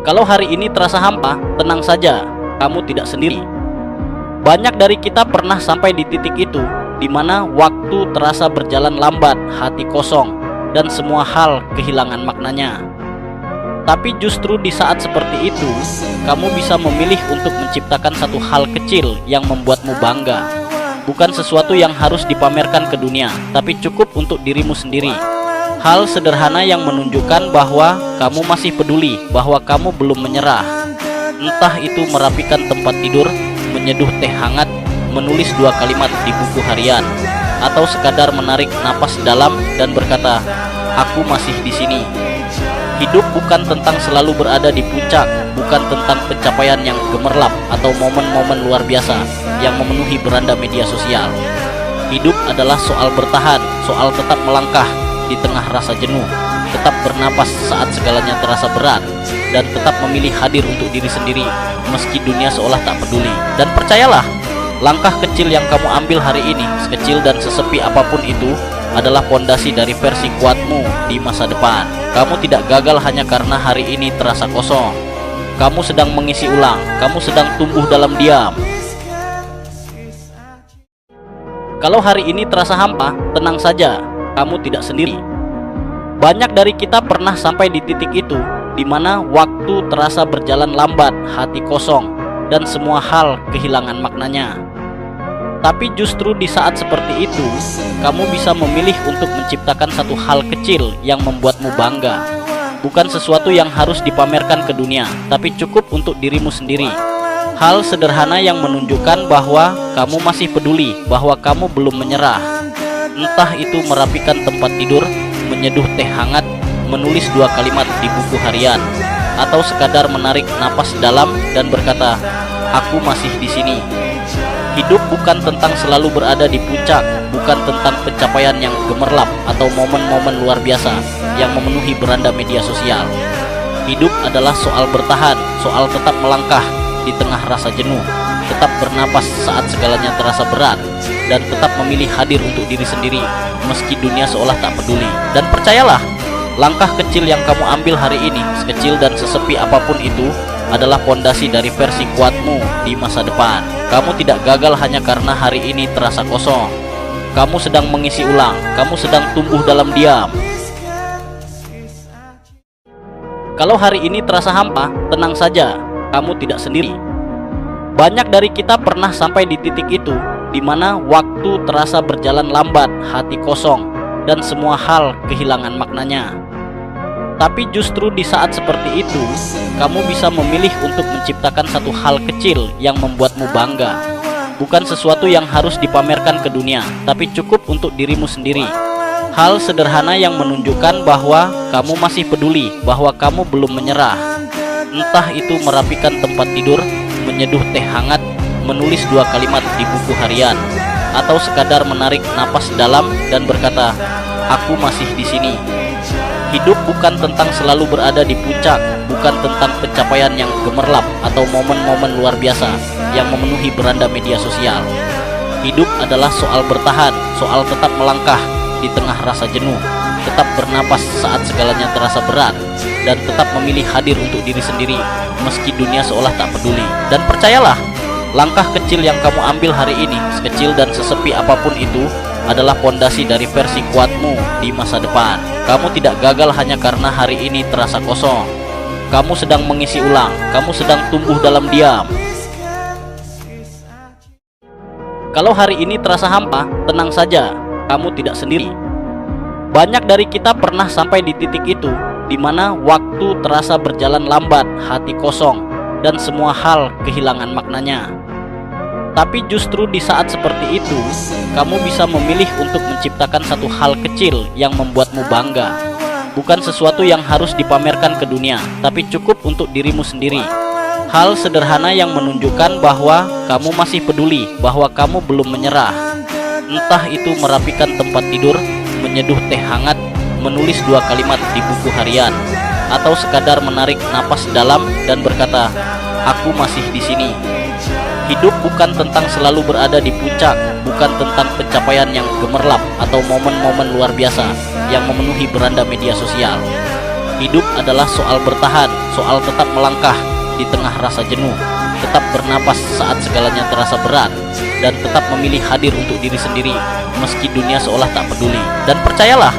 Kalau hari ini terasa hampa, tenang saja, kamu tidak sendiri. Banyak dari kita pernah sampai di titik itu, di mana waktu terasa berjalan lambat, hati kosong, dan semua hal kehilangan maknanya. Tapi justru di saat seperti itu, kamu bisa memilih untuk menciptakan satu hal kecil yang membuatmu bangga. Bukan sesuatu yang harus dipamerkan ke dunia, tapi cukup untuk dirimu sendiri. Hal sederhana yang menunjukkan bahwa kamu masih peduli, bahwa kamu belum menyerah. Entah itu merapikan tempat tidur, menyeduh teh hangat, menulis 2 kalimat di buku harian, atau sekadar menarik napas dalam dan berkata, "Aku masih di sini." Hidup bukan tentang selalu berada di puncak, bukan tentang pencapaian yang gemerlap atau momen-momen luar biasa yang memenuhi beranda media sosial. Hidup adalah soal bertahan, soal tetap melangkah di tengah rasa jenuh, tetap bernapas saat segalanya terasa berat, dan tetap memilih hadir untuk diri sendiri meski dunia seolah tak peduli. Dan percayalah, langkah kecil yang kamu ambil hari ini, sekecil dan sesepi apapun itu, adalah pondasi dari versi kuatmu di masa depan. Kamu tidak gagal hanya karena hari ini terasa kosong. Kamu sedang mengisi ulang, kamu sedang tumbuh dalam diam. Kalau hari ini terasa hampa, tenang saja, kamu tidak sendiri. Banyak dari kita pernah sampai di titik itu, di mana waktu terasa berjalan lambat, hati kosong, dan semua hal kehilangan maknanya. Tapi justru di saat seperti itu, kamu bisa memilih untuk menciptakan satu hal kecil yang membuatmu bangga. Bukan sesuatu yang harus dipamerkan ke dunia, tapi cukup untuk dirimu sendiri. Hal sederhana yang menunjukkan bahwa kamu masih peduli, bahwa kamu belum menyerah. Entah itu merapikan tempat tidur, menyeduh teh hangat, menulis 2 kalimat di buku harian, atau sekadar menarik napas dalam dan berkata, "Aku masih di sini." Hidup bukan tentang selalu berada di puncak, bukan tentang pencapaian yang gemerlap atau momen-momen luar biasa yang memenuhi beranda media sosial. Hidup adalah soal bertahan, soal tetap melangkah di tengah rasa jenuh, tetap bernapas saat segalanya terasa berat, dan tetap memilih hadir untuk diri sendiri meski dunia seolah tak peduli. Dan percayalah, langkah kecil yang kamu ambil hari ini, sekecil dan sesepi apapun itu, adalah pondasi dari versi kuatmu di masa depan. Kamu tidak gagal hanya karena hari ini terasa kosong. Kamu sedang mengisi ulang, kamu sedang tumbuh dalam diam. Kalau hari ini terasa hampa, tenang saja, kamu tidak sendiri. Banyak dari kita pernah sampai di titik itu, di mana waktu terasa berjalan lambat, hati kosong, dan semua hal kehilangan maknanya. Tapi justru di saat seperti itu, kamu bisa memilih untuk menciptakan satu hal kecil yang membuatmu bangga. Bukan sesuatu yang harus dipamerkan ke dunia, tapi cukup untuk dirimu sendiri. Hal sederhana yang menunjukkan bahwa kamu masih peduli, bahwa kamu belum menyerah. Entah itu merapikan tempat tidur, menyeduh teh hangat, menulis 2 kalimat di buku harian, atau sekadar menarik napas dalam dan berkata, "Aku masih di sini." Hidup bukan tentang selalu berada di puncak, bukan tentang pencapaian yang gemerlap atau momen-momen luar biasa yang memenuhi beranda media sosial. Hidup adalah soal bertahan, soal tetap melangkah di tengah rasa jenuh, tetap bernapas saat segalanya terasa berat, dan tetap memilih hadir untuk diri sendiri meski dunia seolah tak peduli. Dan percayalah, langkah kecil yang kamu ambil hari ini, sekecil dan sesepi apapun itu, adalah pondasi dari versi kuatmu di masa depan. Kamu tidak gagal hanya karena hari ini terasa kosong. Kamu sedang mengisi ulang, kamu sedang tumbuh dalam diam. Kalau hari ini terasa hampa, tenang saja, kamu tidak sendiri. Banyak dari kita pernah sampai di titik itu, di mana waktu terasa berjalan lambat, hati kosong, dan semua hal kehilangan maknanya. Tapi justru di saat seperti itu, kamu bisa memilih untuk menciptakan satu hal kecil yang membuatmu bangga. Bukan sesuatu yang harus dipamerkan ke dunia, tapi cukup untuk dirimu sendiri. Hal sederhana yang menunjukkan bahwa kamu masih peduli, bahwa kamu belum menyerah. Entah itu merapikan tempat tidur, menyeduh teh hangat, menulis 2 kalimat di buku harian, atau sekadar menarik napas dalam dan berkata, "Aku masih di sini." Hidup bukan tentang selalu berada di puncak, bukan tentang pencapaian yang gemerlap atau momen-momen luar biasa yang memenuhi beranda media sosial. Hidup adalah soal bertahan, soal tetap melangkah di tengah rasa jenuh, tetap bernapas saat segalanya terasa berat, dan tetap memilih hadir untuk diri sendiri meski dunia seolah tak peduli. Dan percayalah,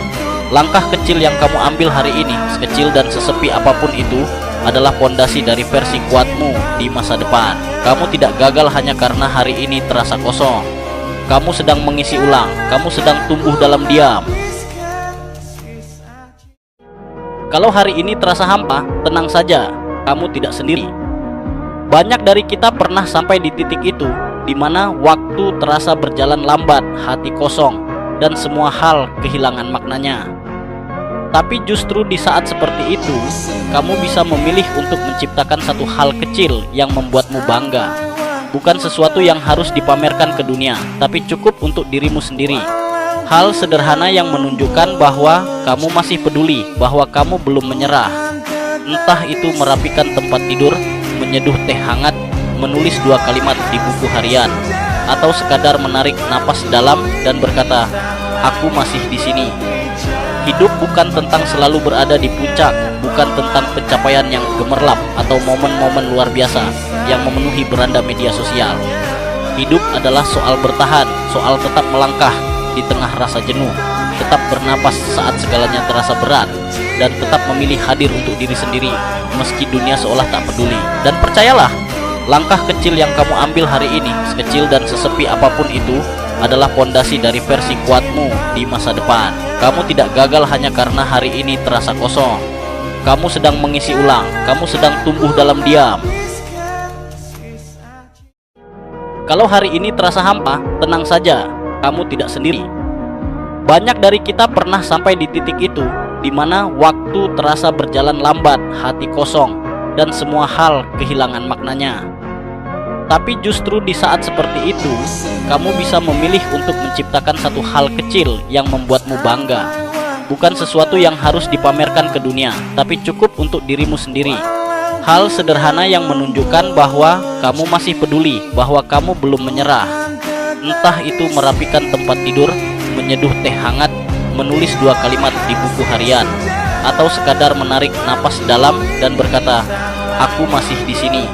langkah kecil yang kamu ambil hari ini, sekecil dan sesepi apapun itu, adalah pondasi dari versi kuatmu di masa depan. Kamu tidak gagal hanya karena hari ini terasa kosong. Kamu sedang mengisi ulang, kamu sedang tumbuh dalam diam. Kalau hari ini terasa hampa, tenang saja, kamu tidak sendiri. Banyak dari kita pernah sampai di titik itu, di mana waktu terasa berjalan lambat, hati kosong, dan semua hal kehilangan maknanya. Tapi justru di saat seperti itu, kamu bisa memilih untuk menciptakan satu hal kecil yang membuatmu bangga. Bukan sesuatu yang harus dipamerkan ke dunia, tapi cukup untuk dirimu sendiri. Hal sederhana yang menunjukkan bahwa kamu masih peduli, bahwa kamu belum menyerah. Entah itu merapikan tempat tidur, menyeduh teh hangat, menulis 2 kalimat di buku harian, atau sekadar menarik napas dalam dan berkata, "Aku masih di sini." Hidup bukan tentang selalu berada di puncak, bukan tentang pencapaian yang gemerlap atau momen-momen luar biasa yang memenuhi beranda media sosial. Hidup adalah soal bertahan, soal tetap melangkah di tengah rasa jenuh, tetap bernapas saat segalanya terasa berat, dan tetap memilih hadir untuk diri sendiri meski dunia seolah tak peduli. Dan percayalah, langkah kecil yang kamu ambil hari ini, sekecil dan sesepi apapun itu, adalah pondasi dari versi kuatmu di masa depan. Kamu tidak gagal hanya karena hari ini terasa kosong. Kamu sedang mengisi ulang, kamu sedang tumbuh dalam diam. Kalau hari ini terasa hampa, tenang saja, kamu tidak sendiri. Banyak dari kita pernah sampai di titik itu, di mana waktu terasa berjalan lambat, hati kosong, dan semua hal kehilangan maknanya. Tapi justru di saat seperti itu, kamu bisa memilih untuk menciptakan satu hal kecil yang membuatmu bangga. Bukan sesuatu yang harus dipamerkan ke dunia, tapi cukup untuk dirimu sendiri. Hal sederhana yang menunjukkan bahwa kamu masih peduli, bahwa kamu belum menyerah. Entah itu merapikan tempat tidur, menyeduh teh hangat, menulis 2 kalimat di buku harian, atau sekadar menarik napas dalam dan berkata, "Aku masih di sini."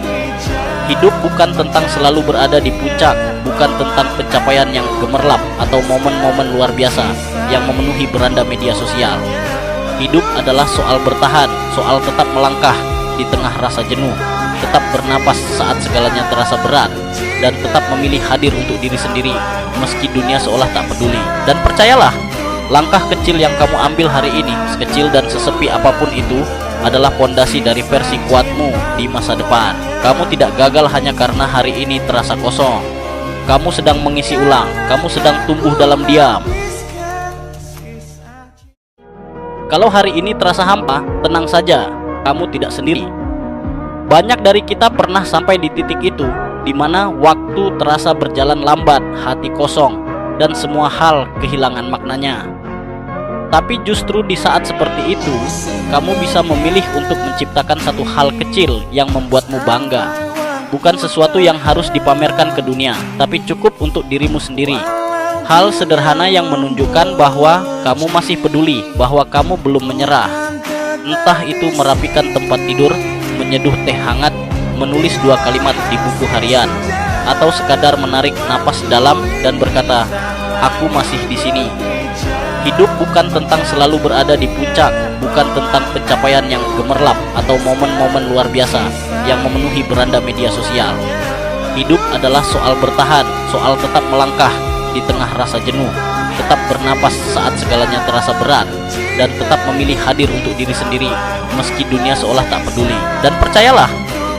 Hidup bukan tentang selalu berada di puncak, bukan tentang pencapaian yang gemerlap atau momen-momen luar biasa yang memenuhi beranda media sosial. Hidup adalah soal bertahan, soal tetap melangkah di tengah rasa jenuh, tetap bernapas saat segalanya terasa berat, dan tetap memilih hadir untuk diri sendiri meski dunia seolah tak peduli. Dan percayalah, langkah kecil yang kamu ambil hari ini, sekecil dan sesepi apapun itu, adalah pondasi dari versi kuatmu di masa depan. Kamu tidak gagal hanya karena hari ini terasa kosong. Kamu sedang mengisi ulang, kamu sedang tumbuh dalam diam. Kalau hari ini terasa hampa, tenang saja, kamu tidak sendiri. Banyak dari kita pernah sampai di titik itu, di mana waktu terasa berjalan lambat, hati kosong, dan semua hal kehilangan maknanya. Tapi justru di saat seperti itu, kamu bisa memilih untuk menciptakan satu hal kecil yang membuatmu bangga. Bukan sesuatu yang harus dipamerkan ke dunia, tapi cukup untuk dirimu sendiri. Hal sederhana yang menunjukkan bahwa kamu masih peduli, bahwa kamu belum menyerah. Entah itu merapikan tempat tidur, menyeduh teh hangat, menulis 2 kalimat di buku harian, atau sekadar menarik napas dalam dan berkata, "Aku masih di sini." Hidup bukan tentang selalu berada di puncak, bukan tentang pencapaian yang gemerlap atau momen-momen luar biasa yang memenuhi beranda media sosial. Hidup adalah soal bertahan, soal tetap melangkah di tengah rasa jenuh, tetap bernapas saat segalanya terasa berat, dan tetap memilih hadir untuk diri sendiri meski dunia seolah tak peduli. Dan percayalah,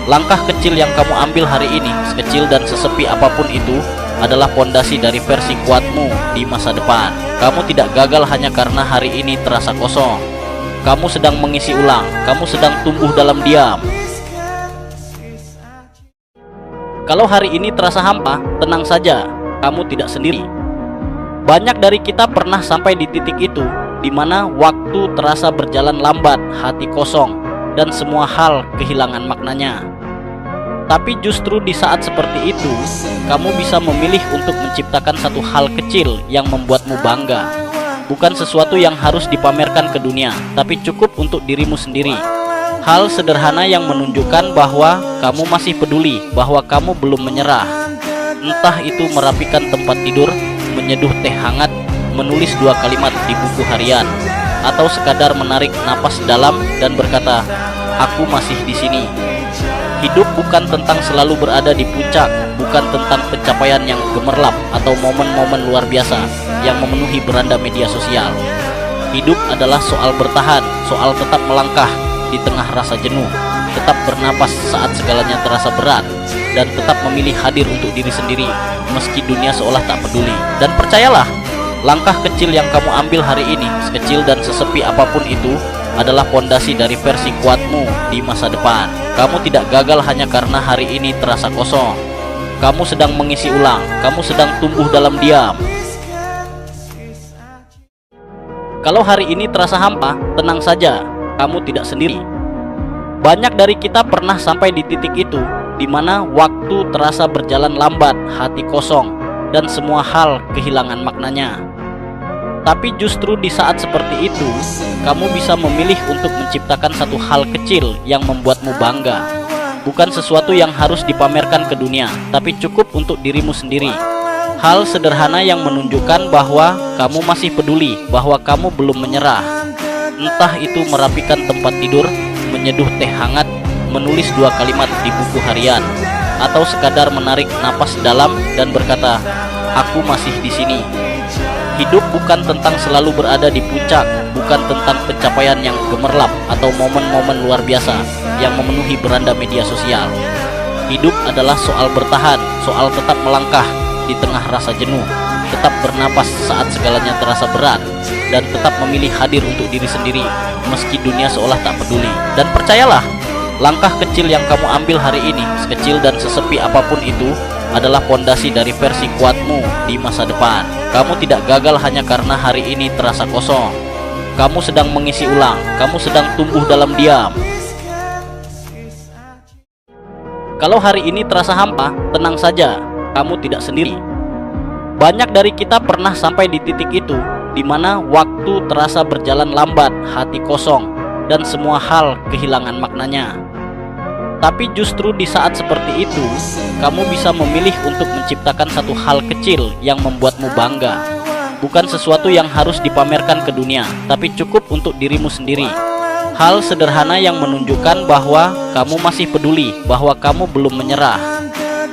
langkah kecil yang kamu ambil hari ini, sekecil dan sesepi apapun itu, adalah pondasi dari versi kuatmu di masa depan. Kamu tidak gagal hanya karena hari ini terasa kosong. Kamu sedang mengisi ulang, kamu sedang tumbuh dalam diam. Kalau hari ini terasa hampa, tenang saja, kamu tidak sendiri. Banyak dari kita pernah sampai di titik itu, di mana waktu terasa berjalan lambat, hati kosong, dan semua hal kehilangan maknanya. Tapi justru di saat seperti itu, kamu bisa memilih untuk menciptakan satu hal kecil yang membuatmu bangga. bukan sesuatu yang harus dipamerkan ke dunia, tapi cukup untuk dirimu sendiri. Hal sederhana yang menunjukkan bahwa kamu masih peduli, bahwa kamu belum menyerah. Entah itu merapikan tempat tidur, menyeduh teh hangat, menulis 2 kalimat di buku harian, atau sekadar menarik napas dalam dan berkata, "Aku masih di sini." Hidup bukan tentang selalu berada di puncak, bukan tentang pencapaian yang gemerlap atau momen-momen luar biasa yang memenuhi beranda media sosial. Hidup adalah soal bertahan, soal tetap melangkah di tengah rasa jenuh, tetap bernapas saat segalanya terasa berat, dan tetap memilih hadir untuk diri sendiri meski dunia seolah tak peduli. Dan percayalah, langkah kecil yang kamu ambil hari ini, sekecil dan sesepi apapun itu, adalah pondasi dari versi kuatmu di masa depan. Kamu tidak gagal hanya karena hari ini terasa kosong. Kamu sedang mengisi ulang, kamu sedang tumbuh dalam diam. Kalau hari ini terasa hampa, tenang saja, kamu tidak sendiri. Banyak dari kita pernah sampai di titik itu, di mana waktu terasa berjalan lambat, hati kosong, dan semua hal kehilangan maknanya. Tapi justru di saat seperti itu, kamu bisa memilih untuk menciptakan satu hal kecil yang membuatmu bangga. Bukan sesuatu yang harus dipamerkan ke dunia, tapi cukup untuk dirimu sendiri. Hal sederhana yang menunjukkan bahwa kamu masih peduli, bahwa kamu belum menyerah. Entah itu merapikan tempat tidur, menyeduh teh hangat, menulis 2 kalimat di buku harian, atau sekadar menarik napas dalam dan berkata, "Aku masih di sini." Hidup bukan tentang selalu berada di puncak, bukan tentang pencapaian yang gemerlap atau momen-momen luar biasa yang memenuhi beranda media sosial. Hidup adalah soal bertahan, soal tetap melangkah di tengah rasa jenuh, tetap bernapas saat segalanya terasa berat, dan tetap memilih hadir untuk diri sendiri meski dunia seolah tak peduli. Dan percayalah, langkah kecil yang kamu ambil hari ini, sekecil dan sesepi apapun itu, adalah pondasi dari versi kuatmu di masa depan. Kamu tidak gagal hanya karena hari ini terasa kosong. Kamu sedang mengisi ulang, kamu sedang tumbuh dalam diam. Kalau hari ini terasa hampa, tenang saja, kamu tidak sendiri. Banyak dari kita pernah sampai di titik itu, di mana waktu terasa berjalan lambat, hati kosong, dan semua hal kehilangan maknanya. Tapi justru di saat seperti itu, kamu bisa memilih untuk menciptakan satu hal kecil yang membuatmu bangga. Bukan sesuatu yang harus dipamerkan ke dunia, tapi cukup untuk dirimu sendiri. Hal sederhana yang menunjukkan bahwa kamu masih peduli, bahwa kamu belum menyerah.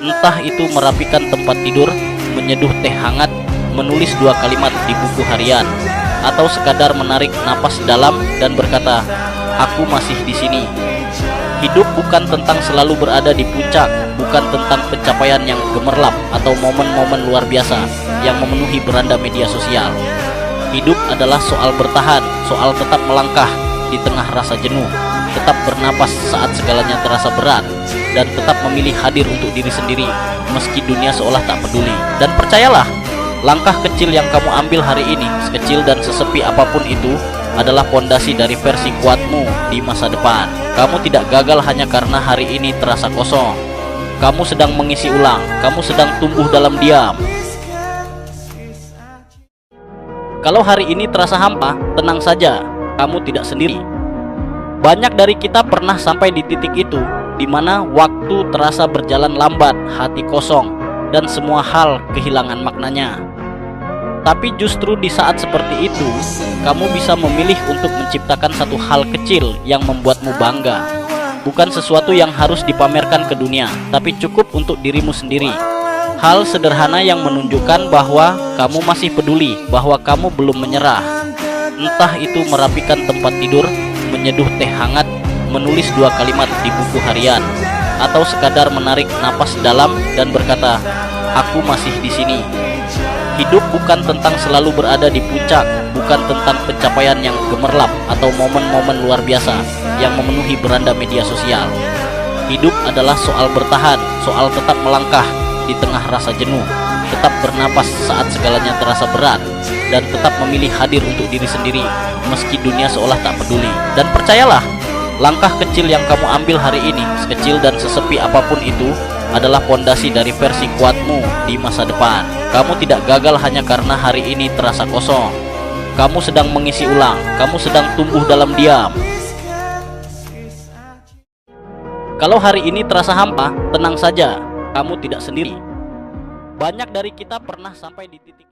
Entah itu merapikan tempat tidur, menyeduh teh hangat, menulis 2 kalimat di buku harian, atau sekadar menarik napas dalam dan berkata, "Aku masih di sini." Hidup bukan tentang selalu berada di puncak, bukan tentang pencapaian yang gemerlap atau momen-momen luar biasa yang memenuhi beranda media sosial. Hidup adalah soal bertahan, soal tetap melangkah di tengah rasa jenuh, tetap bernapas saat segalanya terasa berat, dan tetap memilih hadir untuk diri sendiri meski dunia seolah tak peduli. Dan percayalah, langkah kecil yang kamu ambil hari ini, sekecil dan sesepi apapun itu, adalah pondasi dari versi kuatmu di masa depan. Kamu tidak gagal hanya karena hari ini terasa kosong. Kamu sedang mengisi ulang, kamu sedang tumbuh dalam diam. Kalau hari ini terasa hampa, tenang saja, kamu tidak sendiri. Banyak dari kita pernah sampai di titik itu, di mana waktu terasa berjalan lambat, hati kosong, dan semua hal kehilangan maknanya. Tapi justru di saat seperti itu, kamu bisa memilih untuk menciptakan satu hal kecil yang membuatmu bangga. Bukan sesuatu yang harus dipamerkan ke dunia, tapi cukup untuk dirimu sendiri. Hal sederhana yang menunjukkan bahwa kamu masih peduli, bahwa kamu belum menyerah. Entah itu merapikan tempat tidur, menyeduh teh hangat, menulis 2 kalimat di buku harian, atau sekadar menarik napas dalam dan berkata, "Aku masih di sini." Hidup bukan tentang selalu berada di puncak, bukan tentang pencapaian yang gemerlap atau momen-momen luar biasa yang memenuhi beranda media sosial. Hidup adalah soal bertahan, soal tetap melangkah di tengah rasa jenuh, tetap bernapas saat segalanya terasa berat, dan tetap memilih hadir untuk diri sendiri meski dunia seolah tak peduli. Dan percayalah, langkah kecil yang kamu ambil hari ini, sekecil dan sesepi apapun itu, adalah pondasi dari versi kuatmu di masa depan. Kamu tidak gagal hanya karena hari ini terasa kosong. kamu sedang mengisi ulang, kamu sedang tumbuh dalam diam. Kalau hari ini terasa hampa, tenang saja, kamu tidak sendiri. Banyak dari kita pernah sampai di titik itu.